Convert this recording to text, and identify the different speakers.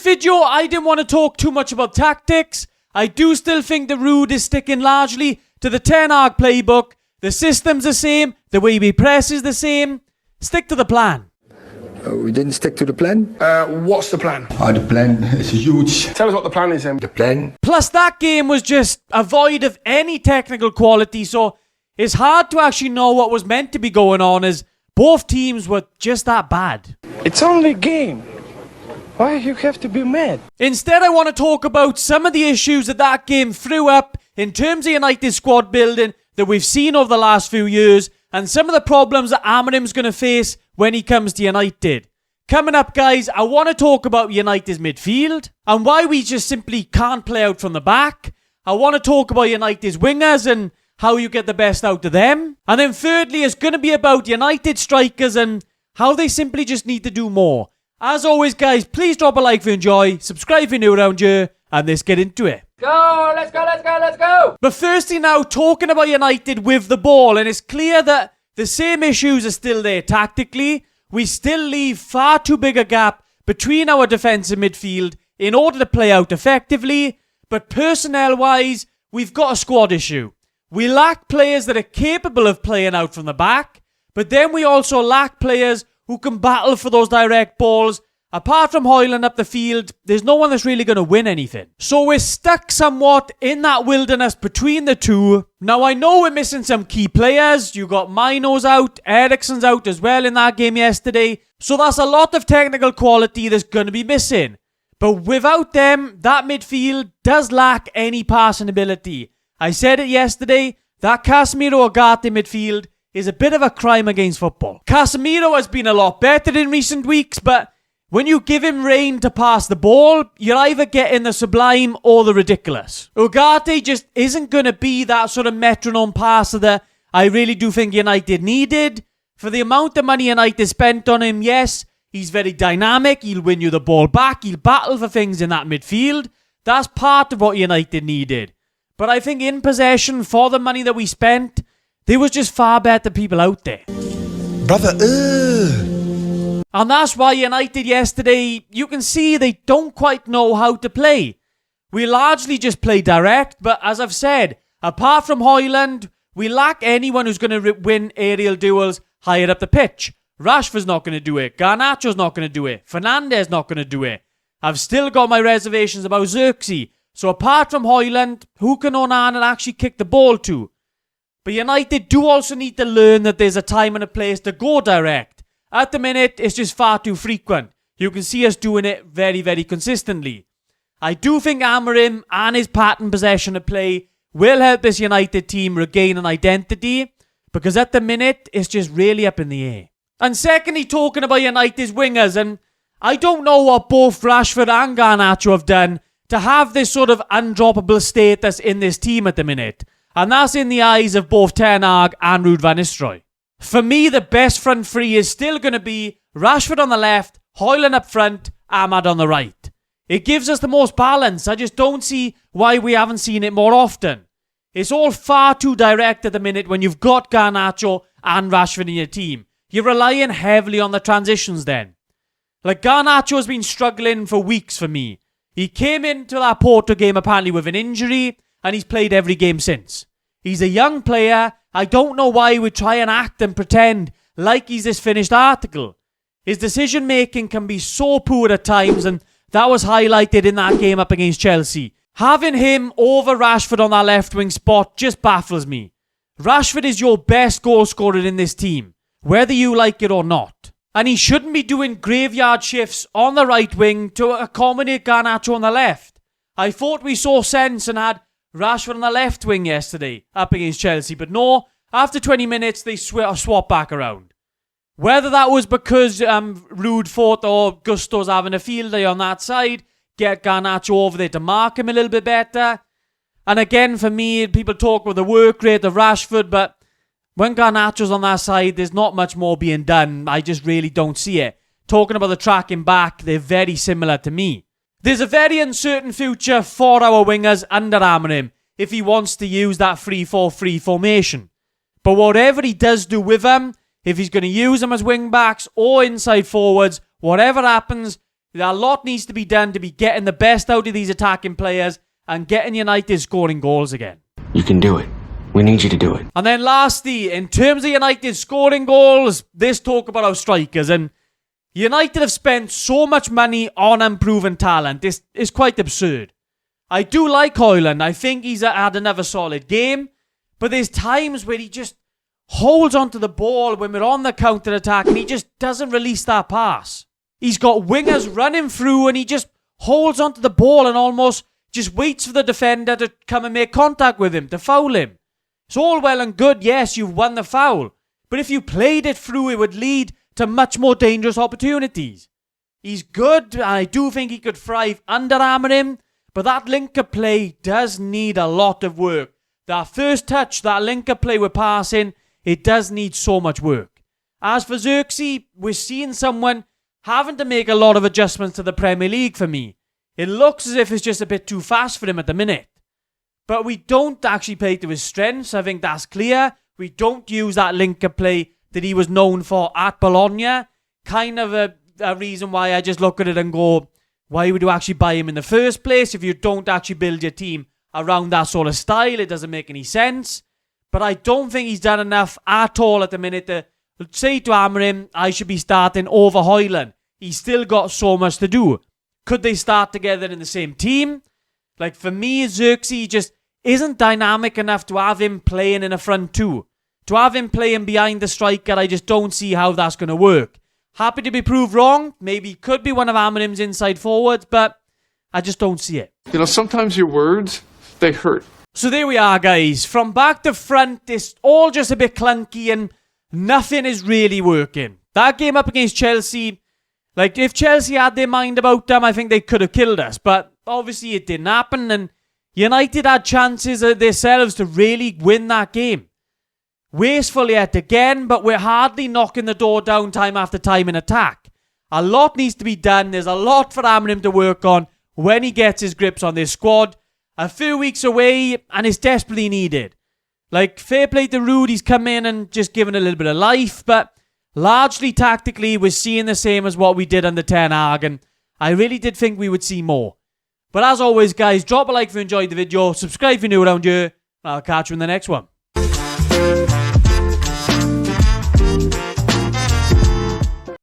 Speaker 1: video, I didn't want to talk too much about tactics. I do still think the Ruud is sticking largely to the Ten Hag playbook. The system's the same, the way we press is the same. Stick to the plan.
Speaker 2: We didn't stick to the plan.
Speaker 3: What's the plan?
Speaker 2: The plan is huge.
Speaker 3: Tell us what the plan is then.
Speaker 2: The plan?
Speaker 1: Plus, that game was just void of any technical quality, so it's hard to actually know what was meant to be going on, as both teams were just that bad.
Speaker 3: It's only a game. Why you have to be mad?
Speaker 1: Instead, I want to talk about some of the issues that game threw up in terms of United squad building that we've seen over the last few years, and some of the problems that Amorim's going to face when he comes to United. Coming up, guys, I want to talk about United's midfield and why we just simply can't play out from the back. I want to talk about United's wingers and how you get the best out of them. And then thirdly, it's going to be about United strikers and how they simply just need to do more. As always, guys, please drop a like if you enjoy, subscribe if you're new around here, and let's get into it.
Speaker 4: Go, let's go, let's go, let's go!
Speaker 1: But firstly now, talking about United with the ball, and it's clear that the same issues are still there tactically. We still leave far too big a gap between our defensive midfield in order to play out effectively. But personnel-wise, we've got a squad issue. We lack players that are capable of playing out from the back, but then we also lack players who can battle for those direct balls. Apart from Højlund up the field, there's no one that's really going to win anything. So we're stuck somewhat in that wilderness between the two. Now, I know we're missing some key players. You got Mino's out, Eriksen's out as well in that game yesterday. So that's a lot of technical quality that's going to be missing. But without them, that midfield does lack any passing ability. I said it yesterday, that Casemiro-Ugarte midfield is a bit of a crime against football. Casemiro has been a lot better in recent weeks, but when you give him rein to pass the ball, you're either getting the sublime or the ridiculous. Ugarte just isn't going to be that sort of metronome passer that I really do think United needed. For the amount of money United spent on him, yes, he's very dynamic, he'll win you the ball back, he'll battle for things in that midfield. That's part of what United needed. But I think in possession, for the money that we spent, there was just far better people out there.
Speaker 2: Brother,
Speaker 1: And that's why United yesterday, you can see they don't quite know how to play. We largely just play direct, but as I've said, apart from Højlund, we lack anyone who's going to win aerial duels higher up the pitch. Rashford's not going to do it. Garnacho's not going to do it. Fernandes not going to do it. I've still got my reservations about Xerxes. So apart from Højlund, who can Onana actually kick the ball to? But United do also need to learn that there's a time and a place to go direct. At the minute, it's just far too frequent. You can see us doing it very, very consistently. I do think Amorim and his pattern possession of play will help this United team regain an identity, because at the minute, it's just really up in the air. And secondly, talking about United's wingers, and I don't know what both Rashford and Garnacho have done to have this sort of undroppable status in this team at the minute. And that's in the eyes of both Ten Hag and Ruud van Nistelrooy. For me, the best front three is still going to be Rashford on the left, Højlund up front, Ahmad on the right. It gives us the most balance. I just don't see why we haven't seen it more often. It's all far too direct at the minute when you've got Garnacho and Rashford in your team. You're relying heavily on the transitions then. Like, Garnacho has been struggling for weeks for me. He came into that Porto game apparently with an injury, and he's played every game since. He's a young player. I don't know why he would try and act and pretend like he's this finished article. His decision making can be so poor at times, and that was highlighted in that game up against Chelsea. Having him over Rashford on that left wing spot just baffles me. Rashford is your best goal scorer in this team, whether you like it or not. And he shouldn't be doing graveyard shifts on the right wing to accommodate Garnacho on the left. I thought we saw sense and had Rashford on the left wing yesterday up against Chelsea, but no, after 20 minutes they swap back around. Whether that was because Ruud thought, Gusto's having a field day on that side, get Garnacho over there to mark him a little bit better. And again, for me, people talk about the work rate of Rashford, but when Garnacho's on that side, there's not much more being done. I just really don't see it. Talking about the tracking back, they're very similar to me. There's a very uncertain future for our wingers under Amorim if he wants to use that 3-4-3 formation. But whatever he does do with them, if he's going to use them as wing backs or inside forwards, whatever happens, A lot needs to be done to be getting the best out of these attacking players and getting United scoring goals again.
Speaker 5: You can do it. We need you to do it.
Speaker 1: And then lastly, in terms of United scoring goals, this talk about our strikers. And United have spent so much money on unproven talent. This is quite absurd. I do like Højlund. I think he's had another solid game. But there's times where he just holds onto the ball when we're on the counter-attack and he just doesn't release that pass. He's got wingers running through and he just holds onto the ball and almost just waits for the defender to come and make contact with him, to foul him. It's all well and good, yes, you've won the foul. But if you played it through, it would lead to much more dangerous opportunities. He's good, and I do think he could thrive under Amorim, but that link-up play does need a lot of work. That first touch, that link-up play we're passing, it does need so much work. As for Xerxes, we're seeing someone having to make a lot of adjustments to the Premier League for me. It looks as if it's just a bit too fast for him at the minute. But we don't actually play to his strengths. I think that's clear. We don't use that link-up play that he was known for at Bologna. Kind of a reason why I just look at it and go, why would you actually buy him in the first place if you don't actually build your team around that sort of style? It doesn't make any sense. But I don't think he's done enough at all at the minute to say to Amorim, I should be starting over Højlund. He's still got so much to do. Could they start together in the same team? Like, for me, Xerxes just isn't dynamic enough to have him playing in a front two. To have him playing behind the striker, I just don't see how that's going to work. Happy to be proved wrong. Maybe he could be one of Amorim's inside forwards, but I just don't see it.
Speaker 6: You know, sometimes your words, they hurt.
Speaker 1: So there we are, guys. From back to front, it's all just a bit clunky and nothing is really working. That game up against Chelsea, like, if Chelsea had their mind about them, I think they could have killed us. But obviously it didn't happen, and United had chances themselves to really win that game. Wasteful yet again, but we're hardly knocking the door down time after time in attack. A lot needs to be done. There's a lot for Amorim to work on when he gets his grips on this squad. A few weeks away, and it's desperately needed. Like, fair play to Ruud, he's come in and just given a little bit of life, but largely tactically, we're seeing the same as what we did under Ten Hag, and I really did think we would see more. But as always, guys, drop a like if you enjoyed the video, subscribe if you're new around here, and I'll catch you in the next one.